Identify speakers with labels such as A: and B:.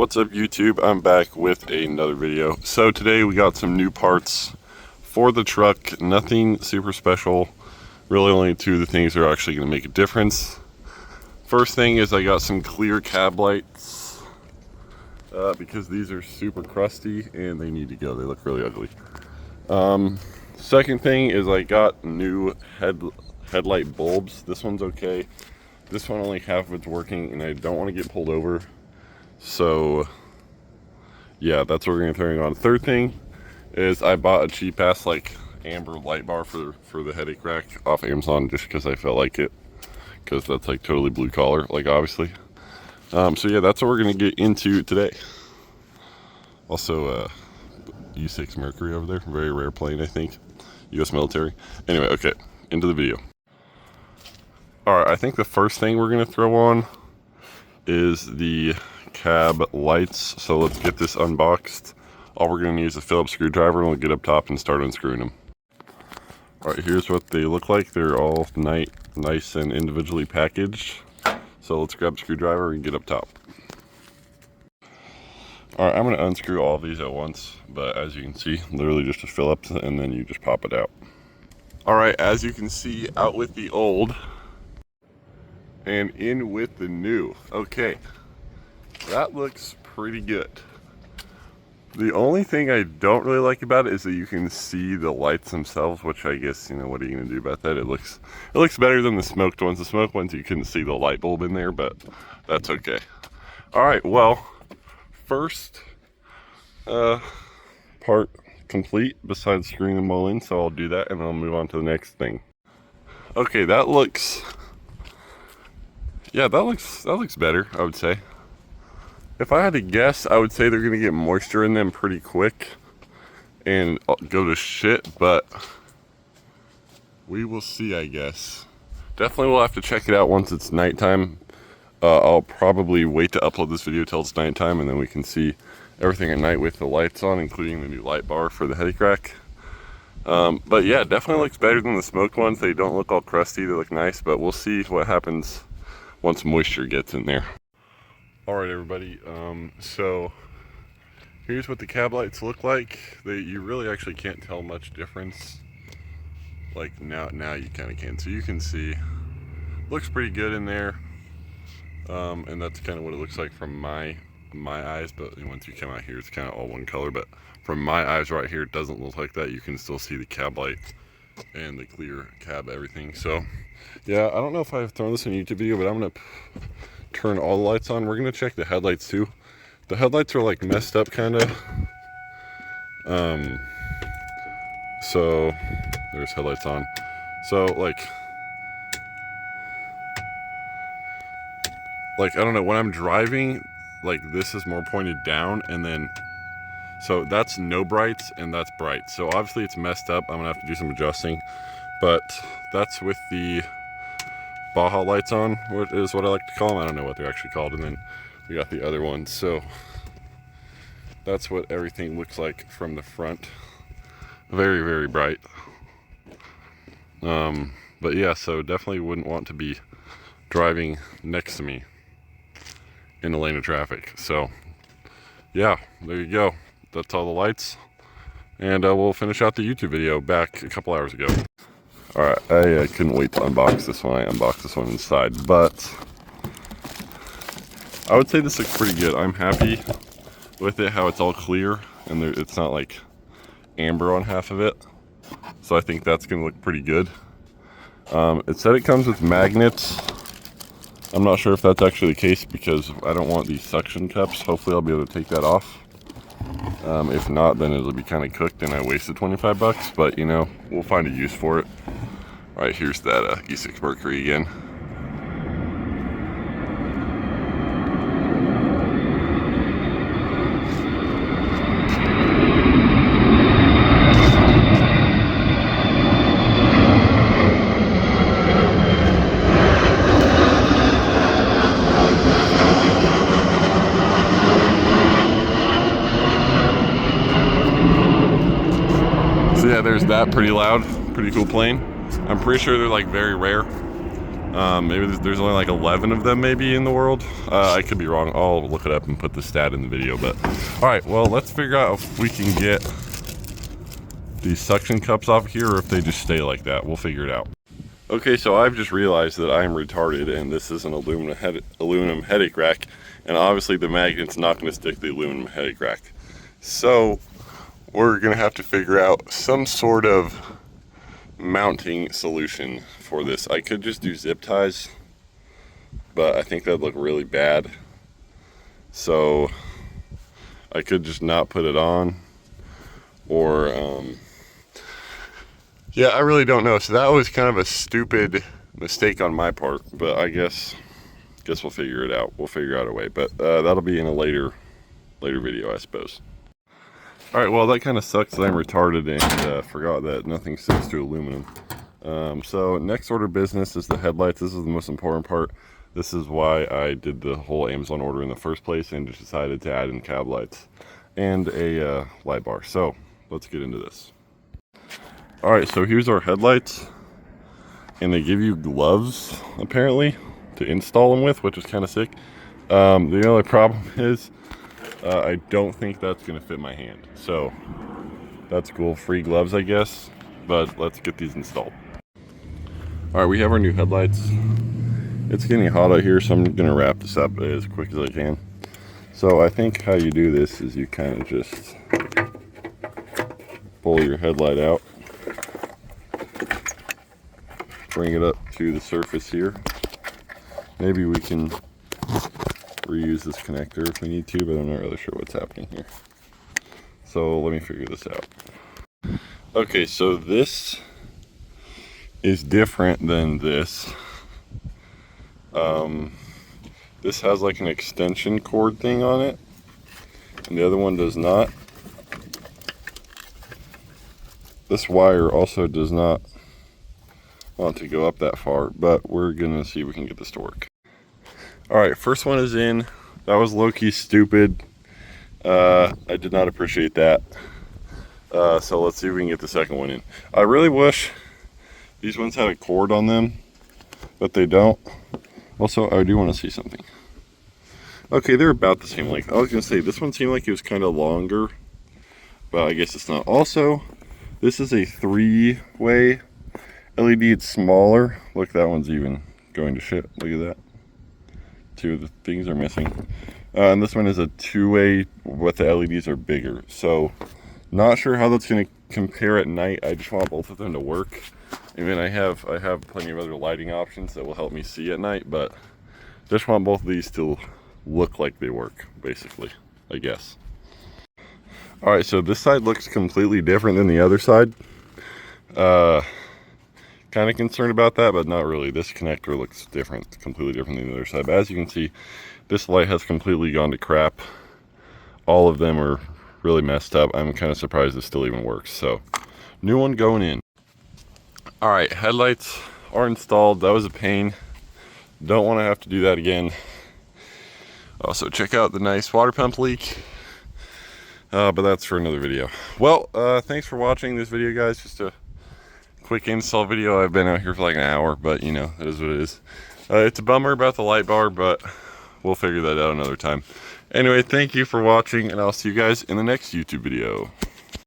A: What's up YouTube? I'm back with another video. So today we got some new parts for the truck. Nothing super special. Really only two of the things that are actually going to make a difference. First thing is I got some clear cab lights because these are super crusty and they need to go. They look really ugly. Second thing is I got new headlight bulbs. This one's okay. This one only half of it's working and I don't want to get pulled over. So yeah, that's what we're gonna throw on. Third thing is I bought a cheap ass like amber light bar for the headache rack off Amazon just because I felt like it, because that's like totally blue collar, like obviously. So yeah, that's what we're gonna get into today. Also E6 Mercury over there, very rare plane, I think, US military. Anyway, okay, into the video. All right, I think the first thing we're gonna throw on is the cab lights. So let's get this unboxed. All we're going to use is a Phillips screwdriver and we'll get up top and start unscrewing them. All right, here's what they look like. They're all nice and individually packaged. So let's grab a screwdriver and get up top. All right, I'm going to unscrew all of these at once, but as you can see, literally just a Phillips and then you just pop it out. All right, as you can see, out with the old and in with the new. Okay, that looks pretty good. The only thing I don't really like about it is that you can see the lights themselves, which I guess, you know, what are you gonna do about that? It looks better than the smoked ones. The smoked ones you couldn't see the light bulb in there, but that's okay. All right, well, first part complete besides screwing them all in, so I'll do that and I'll move on to the next thing. Okay, that looks better, I would say. If I had to guess, I would say they're gonna get moisture in them pretty quick and go to shit, but we will see, I guess. Definitely we'll have to check it out once it's nighttime. I'll probably wait to upload this video till it's nighttime and then we can see everything at night with the lights on, including the new light bar for the headache rack. But yeah, definitely looks better than the smoked ones. They don't look all crusty, they look nice, but we'll see what happens once moisture gets in there. All right, everybody, so here's what the cab lights look like. You really actually can't tell much difference. Like now you kind of can. So you can see, looks pretty good in there. And that's kind of what it looks like from my eyes, but once you come out here, it's kind of all one color. But from my eyes right here, it doesn't look like that. You can still see the cab light and the clear cab, everything. So yeah, I don't know if I've thrown this in a YouTube video, but I'm gonna turn all the lights on. We're gonna check the headlights too. The headlights are like messed up kind of. So there's headlights on. So like I don't know, when I'm driving, like this is more pointed down, and then so that's no brights and that's bright. So obviously it's messed up. I'm gonna have to do some adjusting, but that's with the Baja lights on, what is what I like to call them. I don't know what they're actually called. And then we got the other ones. So that's what everything looks like from the front. Very, very bright. But yeah, so definitely wouldn't want to be driving next to me in the lane of traffic. So yeah, there you go. That's all the lights. And we'll finish out the YouTube video back a couple hours ago. Alright, I couldn't wait to unbox this one. I unboxed this one inside, but I would say this looks pretty good. I'm happy with it, how it's all clear, and it's not like amber on half of it. So I think that's going to look pretty good. It said it comes with magnets. I'm not sure if that's actually the case because I don't want these suction cups. Hopefully I'll be able to take that off. If not, then it'll be kind of cooked and I wasted 25 bucks, but you know, we'll find a use for it. All right, here's that E6 Mercury again. So yeah, there's that, pretty loud, pretty cool plane. I'm pretty sure they're like very rare. Maybe there's only like 11 of them maybe in the world. I could be wrong. I'll look it up and put the stat in the video. But all right, well, let's figure out if we can get these suction cups off here or if they just stay like that. We'll figure it out. Okay, so I've just realized that I'm retarded and this is an aluminum headache rack, and obviously the magnet's not going to stick to the aluminum headache rack. So we're going to have to figure out some sort of mounting solution for this. I could just do zip ties, but I think that'd look really bad. So I could just not put it on, or yeah, I really don't know. So that was kind of a stupid mistake on my part, but I guess we'll figure it out. We'll figure out a way, but that'll be in a later video, I suppose. All right, well, that kind of sucks that I'm retarded and forgot that nothing sticks to aluminum. So next order of business is the headlights. This is the most important part. This is why I did the whole Amazon order in the first place and just decided to add in cab lights and a light bar. So let's get into this. All right, so here's our headlights, and they give you gloves apparently to install them with, which is kind of sick. The only problem is I don't think that's gonna fit my hand, so that's cool. Free gloves, I guess, but let's get these installed. All right, we have our new headlights. It's getting hot out here, so I'm gonna wrap this up as quick as I can. So I think how you do this is you kind of just pull your headlight out, bring it up to the surface here. Maybe we can reuse this connector if we need to, but I'm not really sure what's happening here. So let me figure this out. Okay, so this is different than this. This has like an extension cord thing on it, and the other one does not. This wire also does not want to go up that far, but we're gonna see if we can get this to work. All right, first one is in. That was low-key stupid. I did not appreciate that. So let's see if we can get the second one in. I really wish these ones had a cord on them, but they don't. Also, I do want to see something. Okay, they're about the same length. I was gonna say this one seemed like it was kind of longer, but I guess it's not. Also, this is a 3-way LED. It's smaller. Look, that one's even going to shit. Look at that. 2 of the things are missing. And this one is a 2-way, but the LEDs are bigger. So, not sure how that's going to compare at night. I just want both of them to work. I mean, I have plenty of other lighting options that will help me see at night, but just want both of these to look like they work, basically, I guess. All right, so this side looks completely different than the other side. Kind of concerned about that, but not really. This connector looks different, completely different than the other side. But as you can see, this light has completely gone to crap. All of them are really messed up. I'm kind of surprised this still even works. So, new one going in. All right, headlights are installed. That was a pain. Don't want to have to do that again. Also, check out the nice water pump leak. But that's for another video. Well, thanks for watching this video, guys. Just a quick install video. I've been out here for like an hour, but you know, it is what it is. It's a bummer about the light bar, but we'll figure that out another time. Anyway, thank you for watching, and I'll see you guys in the next YouTube video.